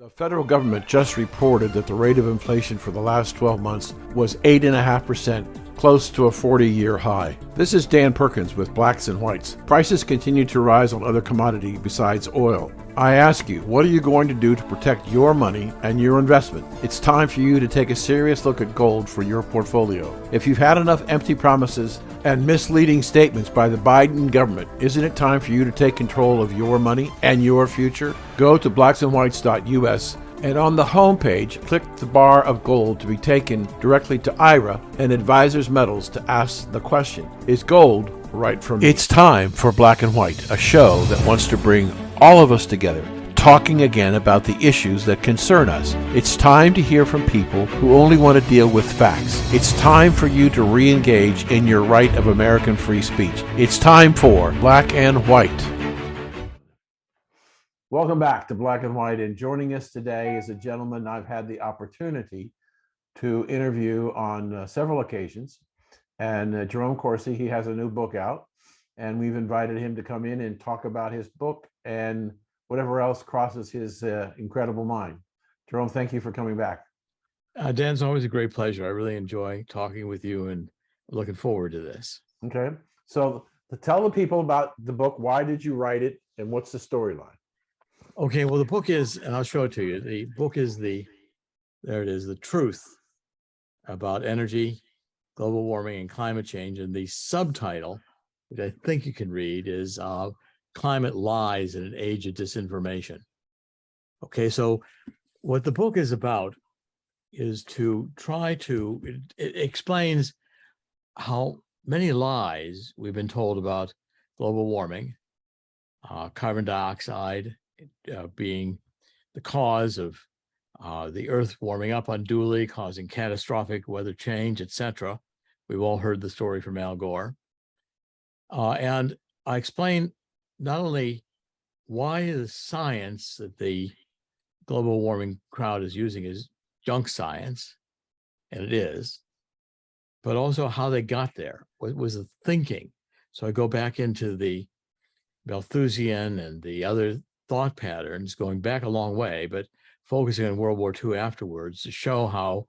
The federal government just reported that the rate of inflation for the last 12 months was 8.5%, close to a 40-year high. This is Dan Perkins with Blacks and Whites. Prices continue to rise on other commodities besides oil. I ask you, what are you going to do to protect your money and your investment? It's time for you to take a serious look at gold for your portfolio. If you've had enough empty promises and misleading statements by the Biden government, isn't it time for you to take control of your money and your future? Go to blacksandwhites.us and on the homepage, click the bar of gold to be taken directly to IRA and Advisors Metals to ask the question, is gold right for me? It's time for Black and White, a show that wants to bring all of us together, talking again about the issues that concern us. It's time to hear from people who only want to deal with facts. It's time for you to re-engage in your right of American free speech. It's time for Black and White. Welcome back to Black and White, and joining us today is a gentleman I've had the opportunity to interview on several occasions, and Jerome Corsi. He has a new book out, and we've invited him to come in and talk about his book and whatever else crosses his incredible mind. Jerome, thank you for coming back. Dan, it's always a great pleasure. I really enjoy talking with you and looking forward to this. Okay, so to tell the people about the book, why did you write it, and what's the storyline? Okay, well, the book is, and I'll show it to you. The book is there it is, The Truth About Energy, Global Warming, and Climate Change. And the subtitle, which I think you can read, is Climate Lies in an Age of Disinformation. Okay, so what the book is about is to try to, it explains how many lies we've been told about global warming, carbon dioxide, being the cause of the earth warming up unduly, causing catastrophic weather change, etc. We've all heard the story from Al Gore. And I explain not only why the science that the global warming crowd is using is junk science, and it is, but also how they got there. What was the thinking? So I go back into the Malthusian and the other thought patterns going back a long way, but focusing on World War II afterwards to show how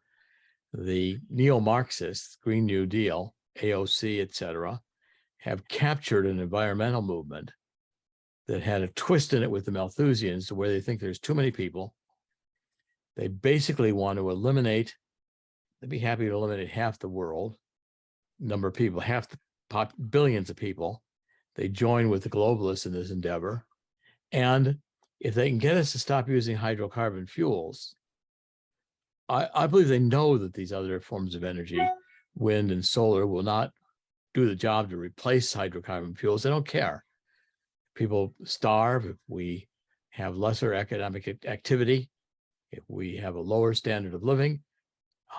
the neo-Marxists, Green New Deal, AOC, etc., have captured an environmental movement that had a twist in it with the Malthusians, where they think there's too many people. They basically want to eliminate, they'd be happy to eliminate half the world number of people, half the billions of people. They join with the globalists in this endeavor. And if they can get us to stop using hydrocarbon fuels, I believe they know that these other forms of energy, wind and solar, will not do the job to replace hydrocarbon fuels. They don't care. People starve if we have lesser economic activity, if we have a lower standard of living,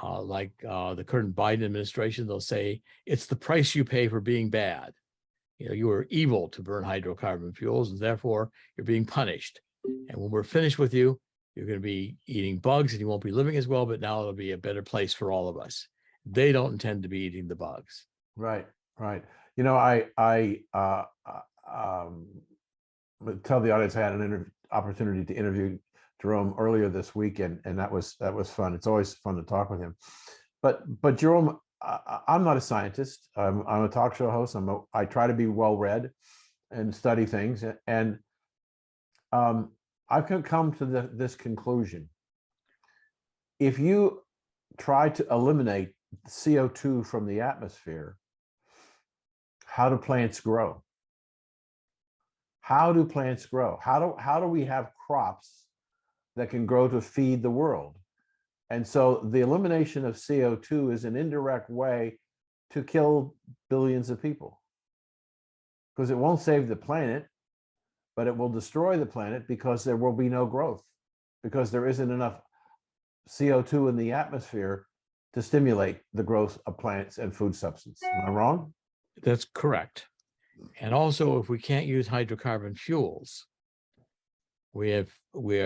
like the current Biden administration, they'll say, it's the price you pay for being bad. You know, you were evil to burn hydrocarbon fuels, and therefore you're being punished. And when we're finished with you, you're going to be eating bugs and you won't be living as well, but now it'll be a better place for all of us. They don't intend to be eating the bugs. Right, right. You know, I tell the audience I had an opportunity to interview Jerome earlier this week, and that was fun. It's always fun to talk with him. But Jerome, I'm not a scientist. I'm a talk show host. I try to be well read and study things, and I've come to this conclusion. If you try to eliminate CO2 from the atmosphere, how do plants grow? How do plants grow? How do we have crops that can grow to feed the world? And so the elimination of CO2 is an indirect way to kill billions of people, because it won't save the planet, but it will destroy the planet, because there will be no growth, because there isn't enough CO2 in the atmosphere to stimulate the growth of plants and food substance. Am I wrong? That's correct. And also, if we can't use hydrocarbon fuels, we are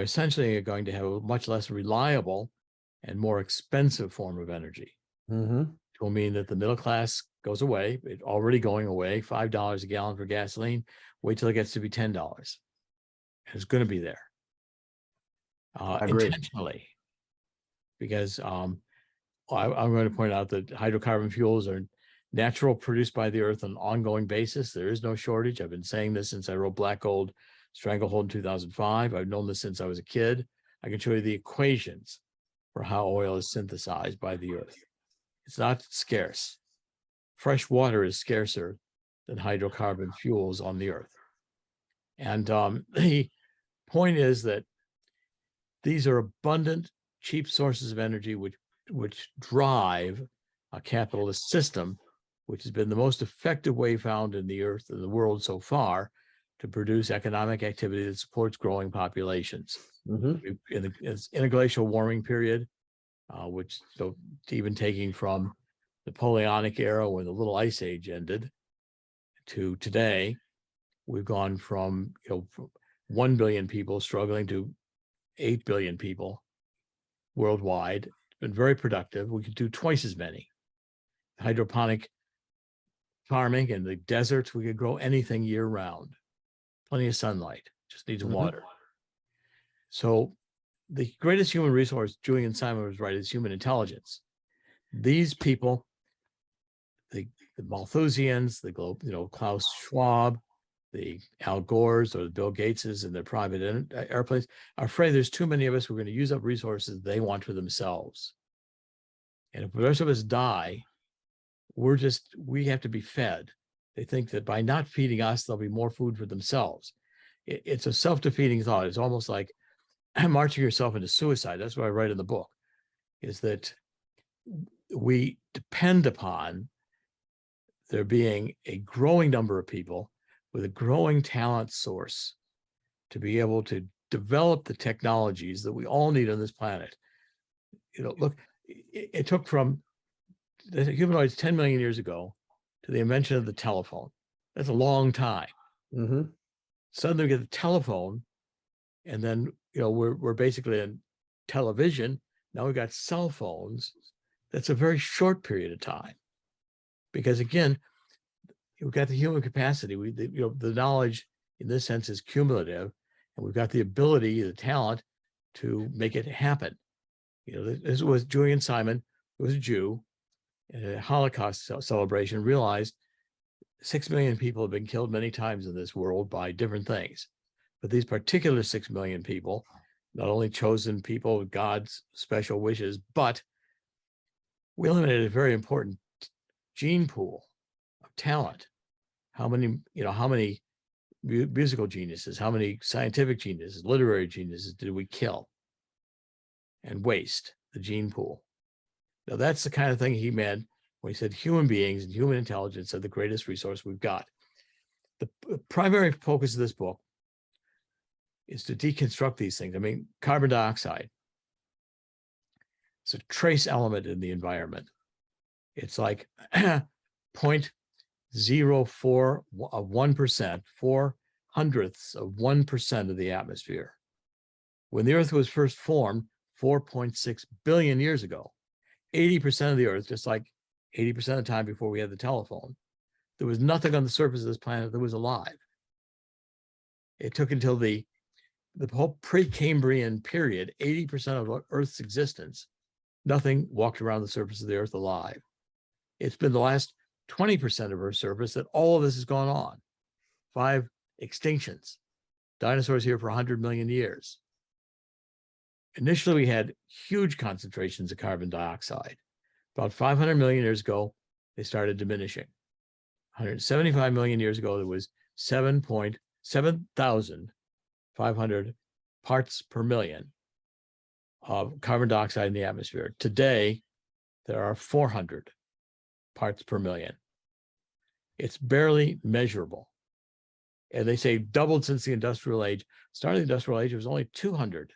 essentially going to have a much less reliable and more expensive form of energy. Mm-hmm. It will mean that the middle class goes away. It's already going away. $5 a gallon for gasoline. Wait till it gets to be $10. It's going to be there. I agree. intentionally, because I'm going to point out that hydrocarbon fuels are natural, produced by the earth on an ongoing basis. There is no shortage. I've been saying this since I wrote Black Gold Stranglehold in 2005. I've known this since I was a kid. I can show you the equations for how oil is synthesized by the earth. It's not scarce. Fresh water is scarcer than hydrocarbon fuels on the earth. And the point is that these are abundant, cheap sources of energy which drive a capitalist system, which has been the most effective way found in the earth and the world so far to produce economic activity that supports growing populations. In the interglacial warming period, which, so even taking from the Napoleonic era when the Little Ice Age ended to today, we've gone from 1 billion people struggling to 8 billion people worldwide. It's been very productive. We could do twice as many. Hydroponic farming in the deserts, we could grow anything year round. Plenty of sunlight, just needs water. So the greatest human resource, Julian Simon was right, is human intelligence. These people, the Malthusians, the Klaus Schwab, the Al Gores or the Bill Gateses and their private airplanes, are afraid there's too many of us. We're going to use up resources they want for themselves. And if the rest of us die, we have to be fed. They think that by not feeding us, there'll be more food for themselves. It's a self-defeating thought. It's almost like marching yourself into suicide. That's what I write in the book, is that we depend upon there being a growing number of people with a growing talent source to be able to develop the technologies that we all need on this planet. Look, it took from the humanoids 10 million years ago to the invention of the telephone. That's a long time. Suddenly we get the telephone, and then we're basically in television. Now we've got cell phones. That's a very short period of time, because again, we've got the human capacity. The knowledge in this sense is cumulative, and we've got the ability, the talent to make it happen. This was Julian Simon, who was a Jew, in a Holocaust celebration, realized 6 million people have been killed many times in this world by different things. But these particular 6 million people, not only chosen people with God's special wishes, but we eliminated a very important gene pool of talent. How many musical geniuses, how many scientific geniuses, literary geniuses did we kill and waste the gene pool? Now, that's the kind of thing he meant when he said human beings and human intelligence are the greatest resource we've got. The primary focus of this book is to deconstruct these things. I mean, carbon dioxide, it's a trace element in the environment. It's like 0.04 of 1%, 0.04% of the atmosphere. When the Earth was first formed 4.6 billion years ago, 80% of the Earth, just like 80% of the time before we had the telephone, there was nothing on the surface of this planet that was alive. It took until the whole Precambrian period, 80% of Earth's existence, nothing walked around the surface of the Earth alive. It's been the last 20% of Earth's surface that all of this has gone on. 5 extinctions. Dinosaurs here for 100 million years. Initially, we had huge concentrations of carbon dioxide. About 500 million years ago, they started diminishing. 175 million years ago, there was 7,500 parts per million of carbon dioxide in the atmosphere. Today, there are 400 parts per million. It's barely measurable. And they say doubled since the industrial age. Starting the industrial age, it was only 200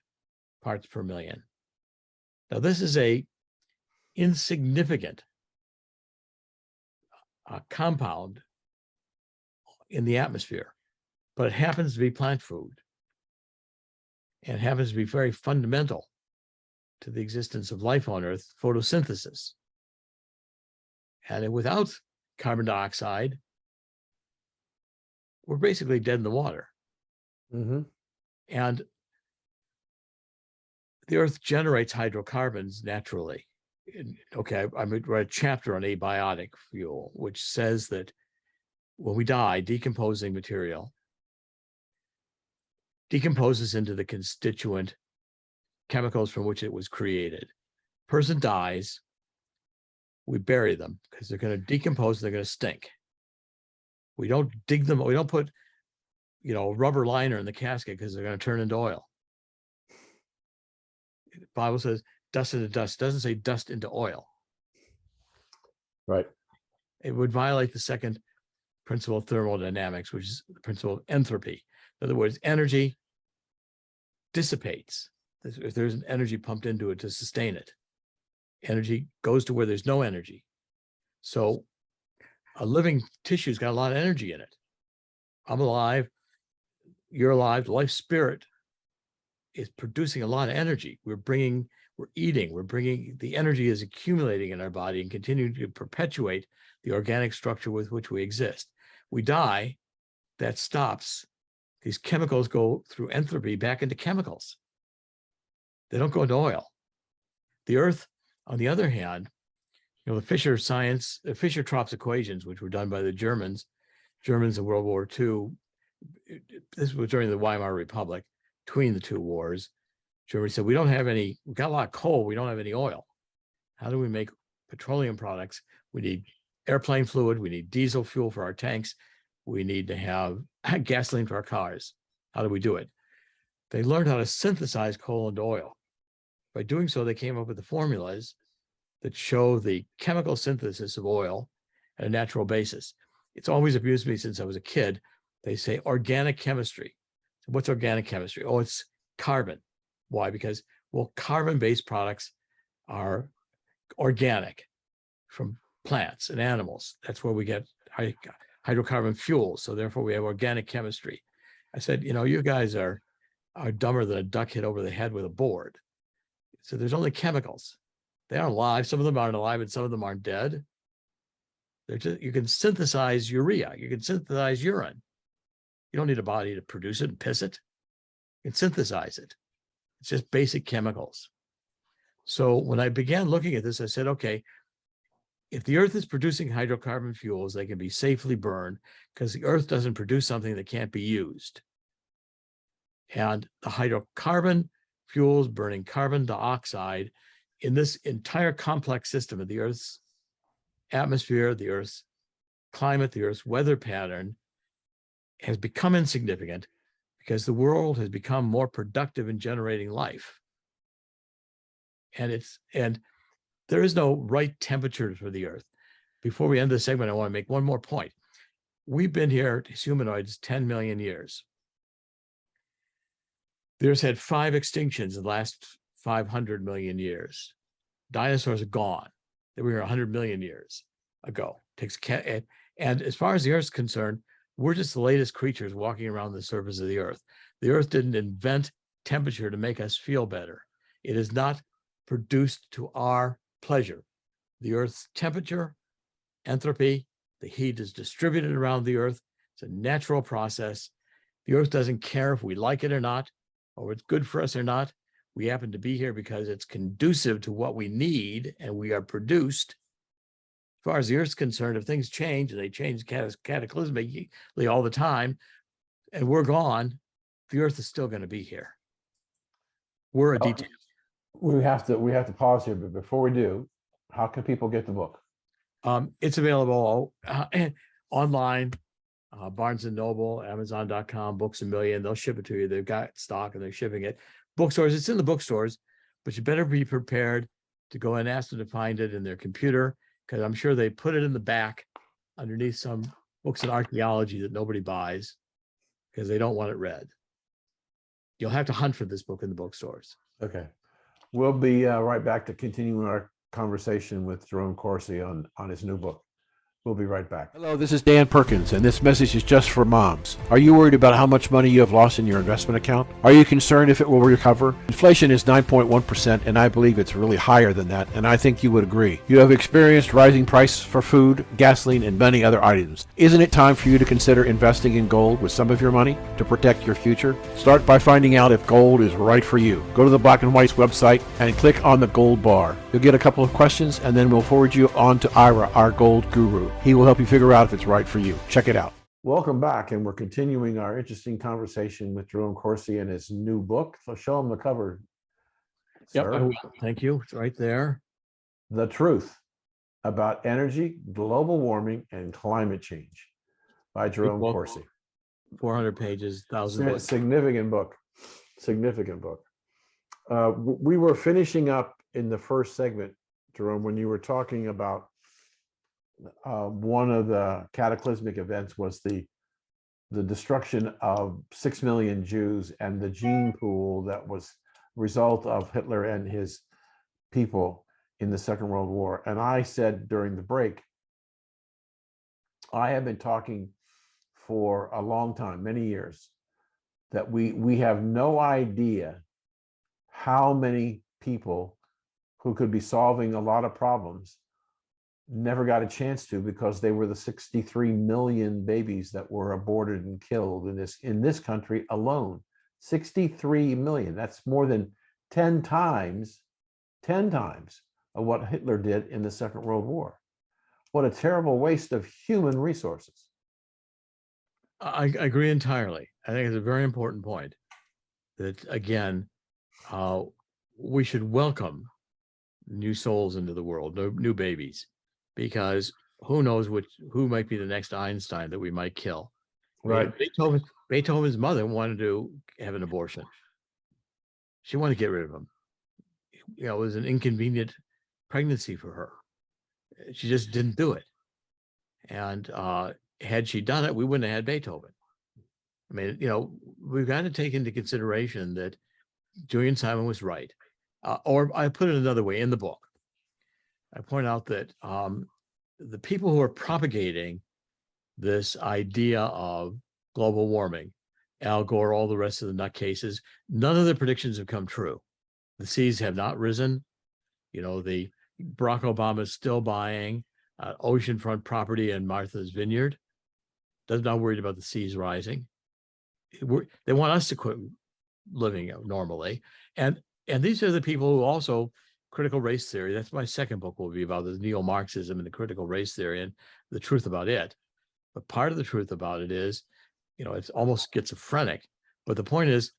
parts per million. Now, this is a insignificant compound in the atmosphere, but it happens to be plant food, and it happens to be very fundamental to the existence of life on Earth, photosynthesis. And without carbon dioxide, we're basically dead in the water. And the earth generates hydrocarbons naturally. Okay, I write a chapter on abiotic fuel, which says that when we die, decomposing material decomposes into the constituent chemicals from which it was created. Person dies, we bury them because they're going to decompose, they're going to stink. We don't dig them, we don't put, a rubber liner in the casket because they're going to turn into oil. The Bible says dust into dust. It doesn't say dust into oil. Right. It would violate the second principle of thermodynamics, which is the principle of entropy. In other words, energy dissipates if there's an energy pumped into it to sustain it. Energy goes to where there's no energy. So a living tissue's got a lot of energy in it. I'm alive, you're alive, life spirit is producing a lot of energy. We're bringing the energy is accumulating in our body and continuing to perpetuate the organic structure with which we exist. We die, that stops. These chemicals go through entropy back into chemicals. They don't go into oil. The earth, on the other hand, the Fischer-Tropsch equations, which were done by the Germans in World War II. This was during the Weimar Republic, between the two wars. Germany said, we've got a lot of coal, we don't have any oil. How do we make petroleum products? We need airplane fluid, we need diesel fuel for our tanks, we need to have gasoline for our cars. How do we do it? They learned how to synthesize coal into oil. By doing so, they came up with the formulas that show the chemical synthesis of oil at a natural basis. It's always amused me since I was a kid. They say organic chemistry. So what's organic chemistry? Oh, it's carbon. Why? Because, carbon-based products are organic from plants and animals. That's where we get hydrocarbon fuels. So therefore we have organic chemistry. I said, you guys are dumber than a duck hit over the head with a board. So there's only chemicals. They aren't alive. Some of them aren't alive and some of them aren't dead. You can synthesize urea. You can synthesize urine. You don't need a body to produce it and piss it. You can synthesize it. It's just basic chemicals. So when I began looking at this, I said, okay, if the earth is producing hydrocarbon fuels, they can be safely burned because the earth doesn't produce something that can't be used. And the hydrocarbon fuels burning carbon dioxide in this entire complex system of the Earth's atmosphere, the Earth's climate, the Earth's weather pattern has become insignificant because the world has become more productive in generating life. And there is no right temperature for the Earth. Before we end this segment, I want to make one more point. We've been here as humanoids 10 million years. There's had 5 extinctions in the last 500 million years. Dinosaurs are gone. They were here 100 million years ago. And as far as the Earth's concerned, we're just the latest creatures walking around the surface of the Earth. The Earth didn't invent temperature to make us feel better. It is not produced to our pleasure. The Earth's temperature, entropy, the heat is distributed around the Earth. It's a natural process. The Earth doesn't care if we like it or not, or it's good for us or not. We happen to be here because it's conducive to what we need and we are produced. As far as the Earth's concerned, if things change, and they change cataclysmically all the time, and we're gone, the Earth is still going to be here. We're a detail. We have to pause here, but before we do, how can people get the book? It's available online, Barnes & Noble, Amazon.com, Books A Million. They'll ship it to you. They've got stock and they're shipping it. Bookstores, it's in the bookstores, but you better be prepared to go and ask them to find it in their computer, because I'm sure they put it in the back underneath some books in archaeology that nobody buys because they don't want it read. You'll have to hunt for this book in the bookstores. Okay. We'll be right back to continuing our conversation with Jerome Corsi on his new book. We'll be right back. Hello, this is Dan Perkins, and this message is just for moms. Are you worried about how much money you have lost in your investment account? Are you concerned if it will recover? Inflation is 9.1%, and I believe it's really higher than that, and I think you would agree. You have experienced rising prices for food, gasoline, and many other items. Isn't it time for you to consider investing in gold with some of your money to protect your future? Start by finding out if gold is right for you. Go to the Black and White's website and click on the gold bar. You'll get a couple of questions, and then we'll forward you on to Ira, our gold guru. He will help you figure out if it's right for you. Check it out. Welcome back, and we're continuing our interesting conversation with Jerome Corsi and his new book. So show him the cover, Yep, sir. I will. Thank you. It's right there. The Truth About Energy, Global Warming, and Climate Change by Jerome Corsi. 400 pages, 1,000 books. Significant book. Significant book. We were finishing up in the first segment, Jerome, when you were talking about one of the cataclysmic events was the destruction of 6 million Jews and the gene pool that was a result of Hitler and his people in the Second World War. And I said during the break, I have been talking for a long time, many years, that we have no idea how many people who could be solving a lot of problems never got a chance to, because they were the 63 million babies that were aborted and killed in this country alone. 63 million. That's more than 10 times of what Hitler did in the Second World War. What a terrible waste of human resources. I agree entirely. I think it's a very important point that, again, we should welcome new souls into the world, new babies, because who knows who might be the next Einstein that we might kill. Right. Beethoven's mother wanted to have an abortion. She wanted to get rid of him. It was an inconvenient pregnancy for her. She just didn't do it. And had she done it, we wouldn't have had Beethoven. I mean, we've got to take into consideration that Julian Simon was right. Or I put it another way in the book. I point out that the people who are propagating this idea of global warming, Al Gore, all the rest of the nutcases, none of the predictions have come true. The seas have not risen. The Barack Obama is still buying oceanfront property in Martha's Vineyard. Does not worried about the seas rising. They want us to quit living normally. And these are the people who also critical race theory. That's my second book will be about, the neo-Marxism and the critical race theory and the truth about it. But part of the truth about it is, it's almost schizophrenic. But the point is,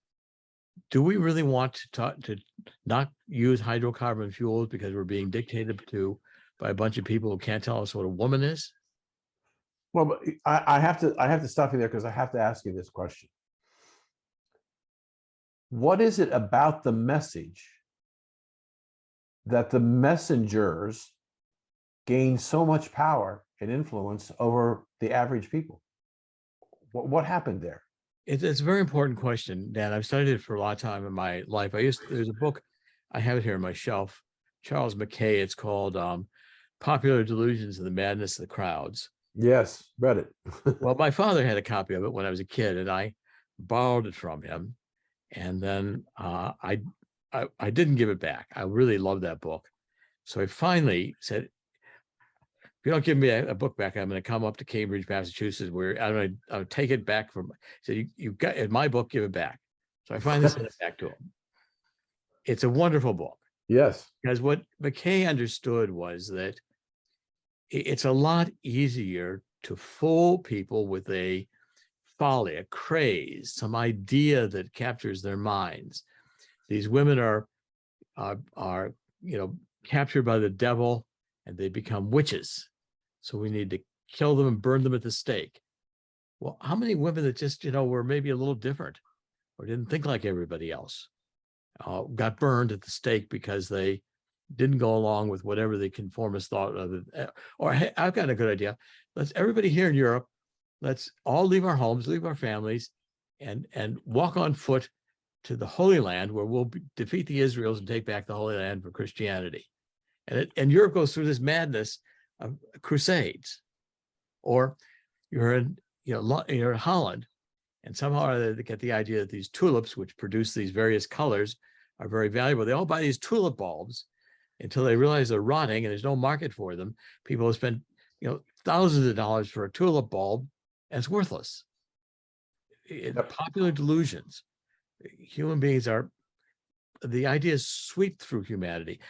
do we really want to not use hydrocarbon fuels because we're being dictated to by a bunch of people who can't tell us what a woman is? Well, but I have to stop you there, because I have to ask you this question. What is it about the message that the messengers gain so much power and influence over the average people? What happened there? It's a very important question, Dan. I've studied it for a lot of time in my life. There's a book, I have it here on my shelf, Charles Mackay. It's called Popular Delusions and the Madness of the Crowds. Yes, read it. Well, my father had a copy of it when I was a kid, and I borrowed it from him. And then I didn't give it back. I really loved that book. So I finally said, if you don't give me a book back, I'm going to come up to Cambridge, Massachusetts, where I'm going to take it back from. So you got in my book, give it back. So I finally sent it back to him. It's a wonderful book. Yes. Because what McKay understood was that it's a lot easier to fool people with a folly, a craze, some idea that captures their minds. These women are captured by the devil, and they become witches. So we need to kill them and burn them at the stake. Well, how many women that just, were maybe a little different or didn't think like everybody else got burned at the stake because they didn't go along with whatever the conformist thought of it? Or, hey, I've got a good idea. Everybody here in Europe, let's all leave our homes, leave our families, and walk on foot to the Holy Land, where we'll defeat the Israels and take back the Holy Land for Christianity. And Europe goes through this madness of crusades. Or you're in, you're in Holland, and somehow they get the idea that these tulips, which produce these various colors, are very valuable. They all buy these tulip bulbs until they realize they're rotting and there's no market for them. People have spent, thousands of dollars for a tulip bulb, and it's worthless. Popular delusions. Human beings the ideas sweep through humanity.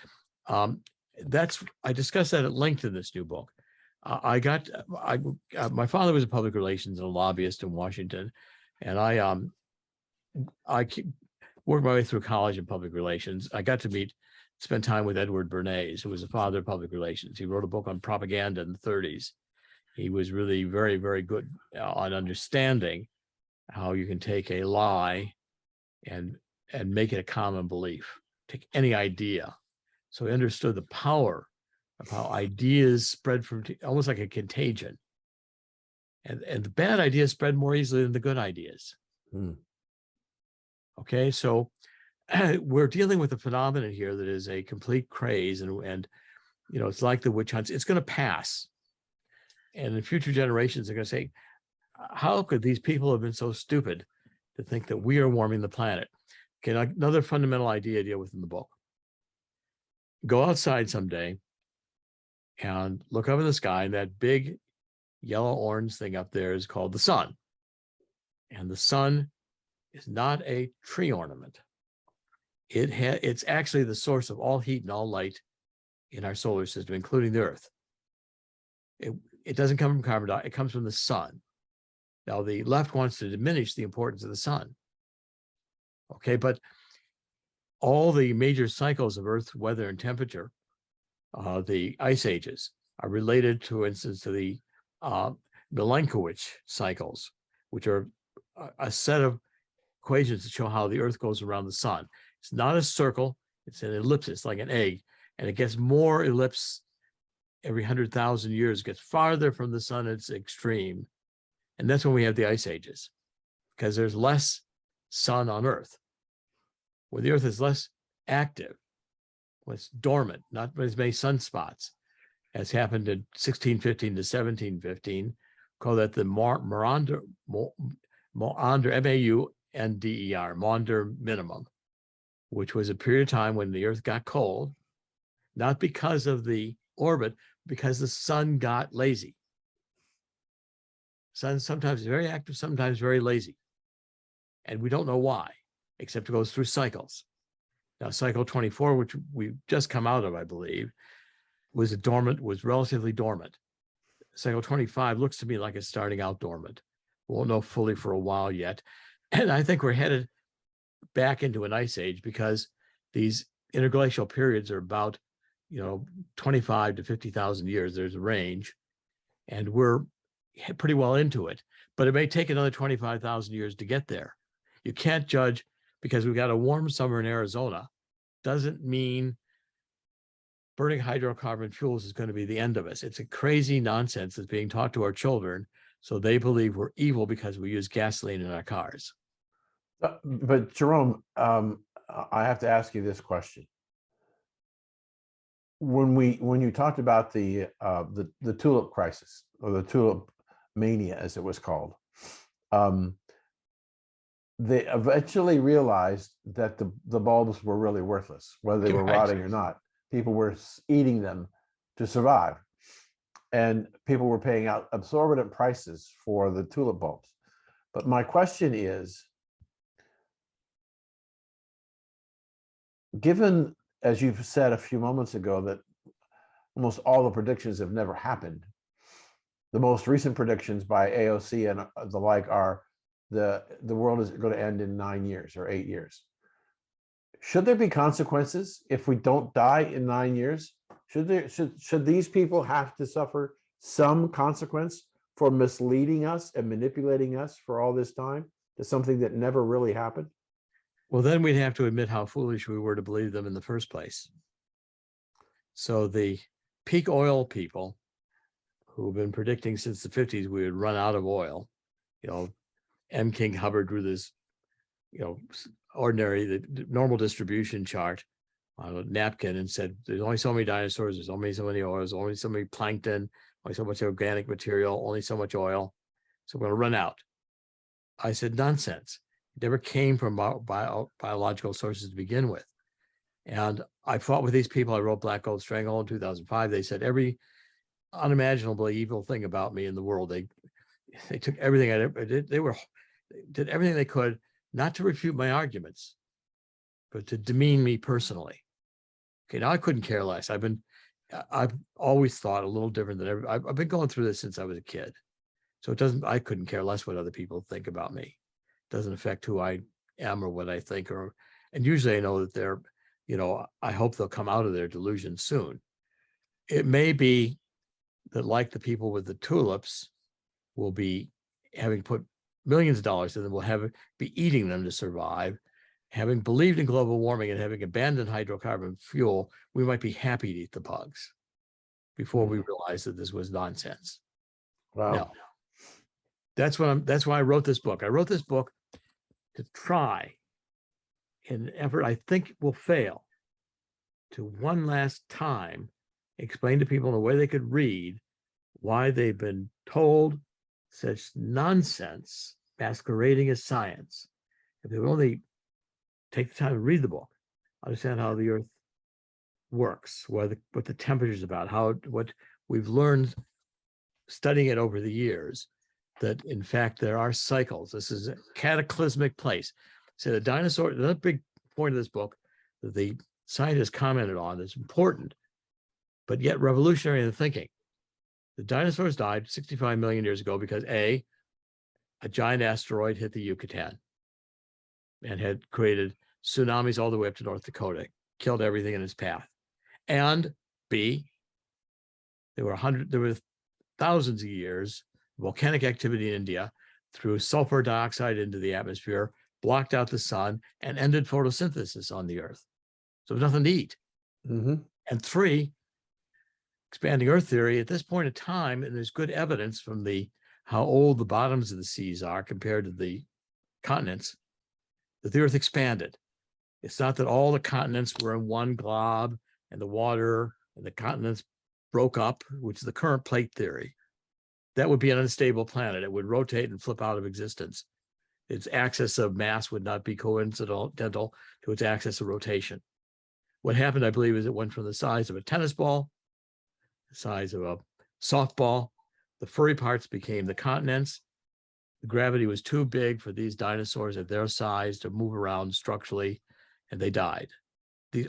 I discussed that at length in this new book. My father was a public relations and a lobbyist in Washington, and I worked my way through college in public relations. I got to spend time with Edward Bernays, who was the father of public relations. He wrote a book on propaganda in the 30s. He was really very, very good on understanding how you can take a lie and make it a common belief. Take any idea. So he understood the power of how ideas spread from almost like a contagion. And the bad ideas spread more easily than the good ideas. Okay, so we're dealing with a phenomenon here that is a complete craze, and it's like the witch hunts. It's going to pass, and in future generations are going to say, how could these people have been so stupid to think that we are warming the planet? Okay, another fundamental idea I deal with in the book. Go outside someday and look up in the sky, and that big yellow-orange thing up there is called the sun. And the sun is not a tree ornament. It's actually the source of all heat and all light in our solar system, including the Earth. It doesn't come from carbon dioxide, it comes from the sun. Now, the left wants to diminish the importance of the sun. Okay, but all the major cycles of Earth weather and temperature, the ice ages, are related, for instance, to the Milankovitch cycles, which are a set of equations that show how the Earth goes around the sun. It's not a circle, it's an ellipse, it's like an egg, and it gets more ellipse every 100,000 years, it gets farther from the sun at its extreme. And that's when we have the ice ages, because there's less sun on Earth. When the Earth is less active, when it's dormant, not as many sunspots, as happened in 1615 to 1715, call that the Maunder, M-A-U-N-D-E-R, Maunder minimum, which was a period of time when the Earth got cold, not because of the orbit, because the sun got lazy. Sun sometimes very active, sometimes very lazy. And we don't know why, except it goes through cycles. Now, cycle 24, which we've just come out of, I believe, was relatively dormant. Cycle 25 looks to me like it's starting out dormant. Won't know fully for a while yet. And I think we're headed back into an ice age, because these interglacial periods are about, 25 to 50,000 years. There's a range, and we're pretty well into it, but it may take another 25,000 years to get there. You can't judge because we've got a warm summer in Arizona. Doesn't mean burning hydrocarbon fuels is going to be the end of us. It's a crazy nonsense that's being taught to our children, so they believe we're evil because we use gasoline in our cars. But Jerome, I have to ask you this question. When you talked about the tulip crisis, or the tulip mania, as it was called, they eventually realized that the bulbs were really worthless, whether they were rotting or not. People were eating them to survive, and people were paying out exorbitant prices for the tulip bulbs. But my question is, given, as you've said a few moments ago, that almost all the predictions have never happened, the most recent predictions by AOC and the like are the world is going to end in 9 years or 8 years. Should there be consequences if we don't die in 9 years? Should these people have to suffer some consequence for misleading us and manipulating us for all this time to something that never really happened? Well, then we'd have to admit how foolish we were to believe them in the first place. So the peak oil people, who've been predicting since the 50s we would run out of oil, M. King Hubbard drew this, the normal distribution chart on a napkin and said, there's only so many dinosaurs, there's only so many oils, only so many plankton, only so much organic material, only so much oil. So we're going to run out. I said, nonsense. It never came from biological sources to begin with. And I fought with these people. I wrote Black Gold Stranglehold in 2005. They said every unimaginably evil thing about me in the world. They took everything I ever did. They did everything they could, not to refute my arguments, but to demean me personally. Okay, now I couldn't care less. I've always thought a little different than I've been going through this since I was a kid. So I couldn't care less what other people think about me. It doesn't affect who I am or what I think, and usually I know that I hope they'll come out of their delusion soon. It may be that, like the people with the tulips, will be having put millions of dollars in them, will be eating them to survive. Having believed in global warming and having abandoned hydrocarbon fuel, we might be happy to eat the bugs before we realize that this was nonsense. Wow. Now, that's why I wrote this book. I wrote this book to try, in an effort I think will fail, to one last time explain to people in a way they could read why they've been told such nonsense masquerading as science. If they would only take the time to read the book, understand how the Earth works, what the temperature is about, what we've learned studying it over the years, that in fact there are cycles. This is a cataclysmic place. So the dinosaur, another big point of this book that the scientists commented on that's important, but yet revolutionary in the thinking. The dinosaurs died 65 million years ago because a giant asteroid hit the Yucatan and had created tsunamis all the way up to North Dakota, killed everything in its path. And B, there were thousands of years of volcanic activity in India, threw sulfur dioxide into the atmosphere, blocked out the sun, and ended photosynthesis on the Earth. So there's nothing to eat. Mm-hmm. And 3, expanding Earth theory, at this point in time, and there's good evidence from how old the bottoms of the seas are compared to the continents, that the Earth expanded. It's not that all the continents were in one glob and the water and the continents broke up, which is the current plate theory. That would be an unstable planet. It would rotate and flip out of existence. Its axis of mass would not be coincidental to its axis of rotation. What happened, I believe, is it went from the size of a tennis ball, the size of a softball. The furry parts became the continents. The gravity was too big for these dinosaurs at their size to move around structurally, and they died.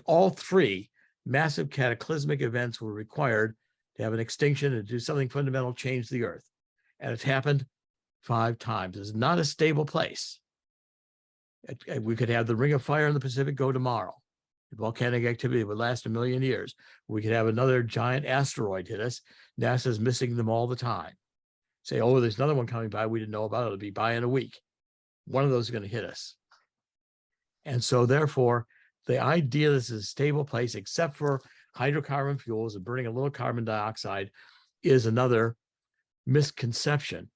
All 3 massive cataclysmic events were required to have an extinction and do something fundamental, change the Earth. And it's happened 5 times. It's not a stable place. We could have the Ring of Fire in the Pacific go tomorrow. The volcanic activity would last 1 million years. We could have another giant asteroid hit us. NASA's missing them all the time. Say, oh, there's another one coming by we didn't know about. It'll be by in a week. One of those is going to hit us. And so therefore, the idea this is a stable place, except for hydrocarbon fuels and burning a little carbon dioxide, is another misconception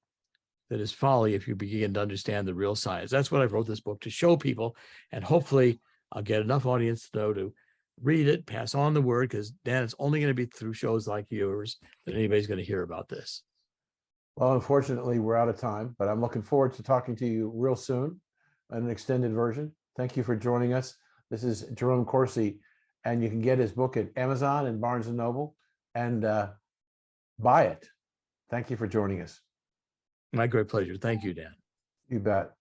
that is folly if you begin to understand the real science. That's what I wrote this book, to show people, and hopefully I'll get enough audience to know to read it, pass on the word, because Dan, it's only going to be through shows like yours that anybody's going to hear about this. Well, unfortunately, we're out of time, but I'm looking forward to talking to you real soon in an extended version. Thank you for joining us. This is Jerome Corsi, and you can get his book at Amazon and Barnes & Noble and buy it. Thank you for joining us. My great pleasure. Thank you, Dan. You bet.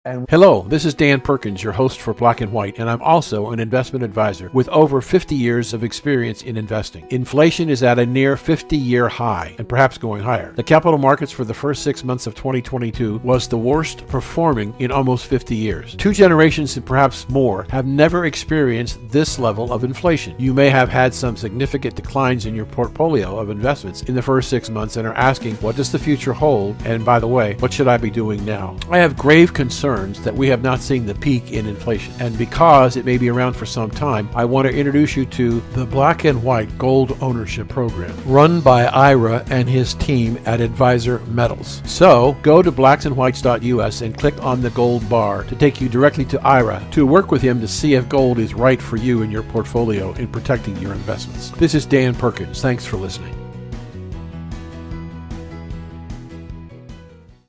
And hello, this is Dan Perkins, your host for Black and White, and I'm also an investment advisor with over 50 years of experience in investing. Inflation is at a near 50-year high, and perhaps going higher. The capital markets for the first 6 months of 2022 was the worst performing in almost 50 years. 2 generations and perhaps more have never experienced this level of inflation. You may have had some significant declines in your portfolio of investments in the first 6 months and are asking, what does the future hold? And by the way, what should I be doing now? I have grave concerns that we have not seen the peak in inflation. And because it may be around for some time, I want to introduce you to the Black and White Gold Ownership Program, run by Ira and his team at Advisor Metals. So go to blacksandwhites.us and click on the gold bar to take you directly to Ira to work with him to see if gold is right for you and your portfolio in protecting your investments. This is Dan Perkins. Thanks for listening.